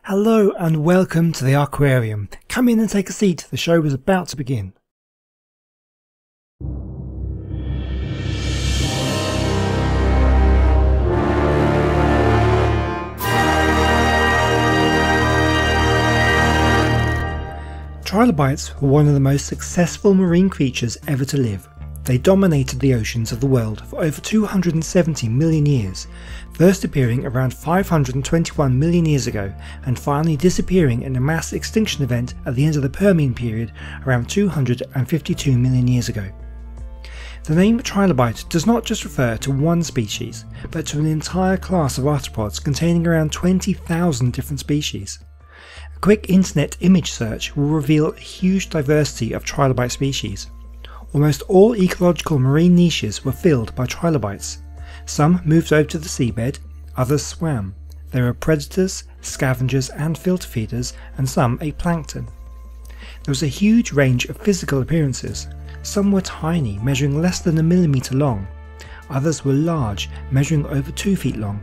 Hello and welcome to the Arkquarium. Come in and take a seat, the show is about to begin. Trilobites were one of the most successful marine creatures ever to live. They dominated the oceans of the world for over 270 million years, first appearing around 521 million years ago and finally disappearing in a mass extinction event at the end of the Permian period around 252 million years ago. The name Trilobite does not just refer to one species, but to an entire class of arthropods containing around 20,000 different species. A quick internet image search will reveal a huge diversity of Trilobite species. Almost all ecological marine niches were filled by trilobites. Some moved over to the seabed, others swam. They were predators, scavengers and filter feeders, and some ate plankton. There was a huge range of physical appearances. Some were tiny, measuring less than a millimetre long. Others were large, measuring over 2 feet long.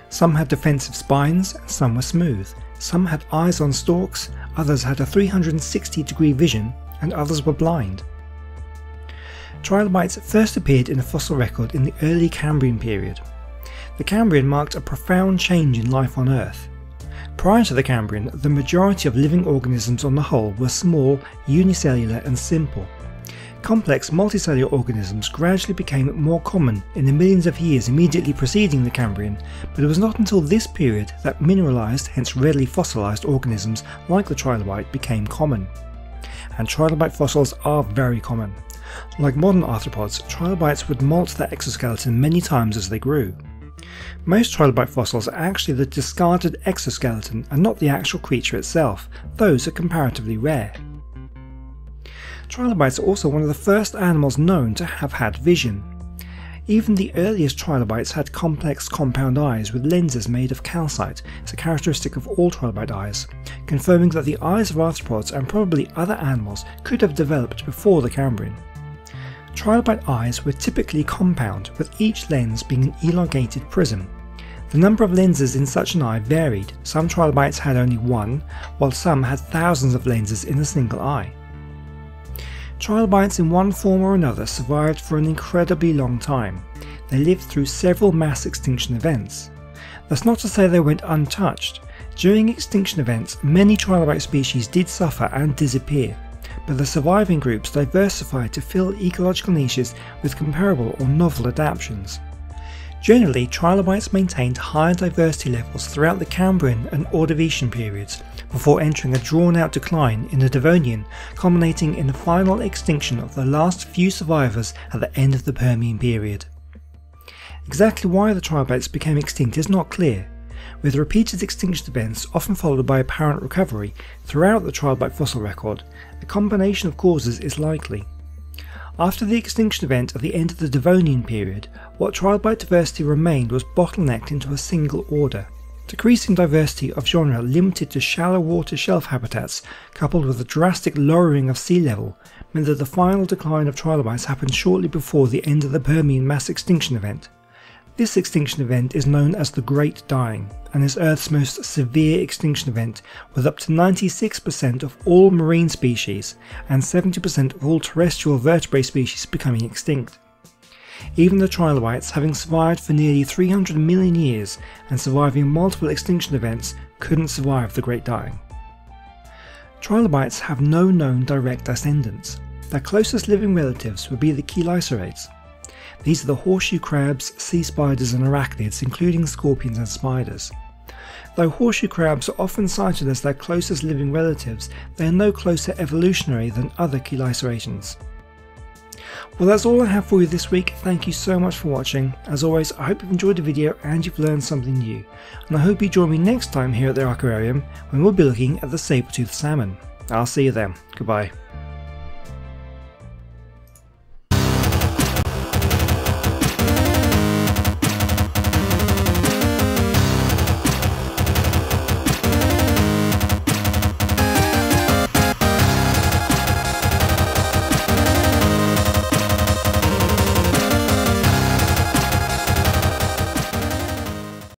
Some had defensive spines, and some were smooth. Some had eyes on stalks, others had a 360-degree vision, and others were blind. Trilobites first appeared in a fossil record in the early Cambrian period. The Cambrian marked a profound change in life on Earth. Prior to the Cambrian, the majority of living organisms on the whole were small, unicellular and simple. Complex multicellular organisms gradually became more common in the millions of years immediately preceding the Cambrian, but it was not until this period that mineralized, hence readily fossilized organisms like the trilobite became common. And trilobite fossils are very common. Like modern arthropods, trilobites would molt their exoskeleton many times as they grew. Most trilobite fossils are actually the discarded exoskeleton and not the actual creature itself. Those are comparatively rare. Trilobites are also one of the first animals known to have had vision. Even the earliest trilobites had complex compound eyes with lenses made of calcite, as a characteristic of all trilobite eyes, confirming that the eyes of arthropods and probably other animals could have developed before the Cambrian. Trilobite eyes were typically compound, with each lens being an elongated prism. The number of lenses in such an eye varied. Some trilobites had only one, while some had thousands of lenses in a single eye. Trilobites in one form or another survived for an incredibly long time. They lived through several mass extinction events. That's not to say they went untouched. During extinction events, many trilobite species did suffer and disappear, but the surviving groups diversified to fill ecological niches with comparable or novel adaptations. Generally, trilobites maintained higher diversity levels throughout the Cambrian and Ordovician periods, before entering a drawn-out decline in the Devonian, culminating in the final extinction of the last few survivors at the end of the Permian period. Exactly why the trilobites became extinct is not clear, with repeated extinction events often followed by apparent recovery throughout the trilobite fossil record. A combination of causes is likely. After the extinction event at the end of the Devonian period, what trilobite diversity remained was bottlenecked into a single order. Decreasing diversity of genre limited to shallow water shelf habitats, coupled with a drastic lowering of sea level, meant that the final decline of trilobites happened shortly before the end of the Permian mass extinction event. This extinction event is known as the Great Dying, and is Earth's most severe extinction event, with up to 96% of all marine species and 70% of all terrestrial vertebrate species becoming extinct. Even the trilobites, having survived for nearly 300 million years and surviving multiple extinction events, couldn't survive the Great Dying. Trilobites have no known direct descendants. Their closest living relatives would be the chelicerates. These are the horseshoe crabs, sea spiders and arachnids, including scorpions and spiders. Though horseshoe crabs are often cited as their closest living relatives, they are no closer evolutionary than other chelicerations. Well, that's all I have for you this week. Thank you so much for watching. As always, I hope you've enjoyed the video and you've learned something new. And I hope you join me next time here at the Arkquarium when we'll be looking at the saber-toothed salmon. I'll see you then. Goodbye.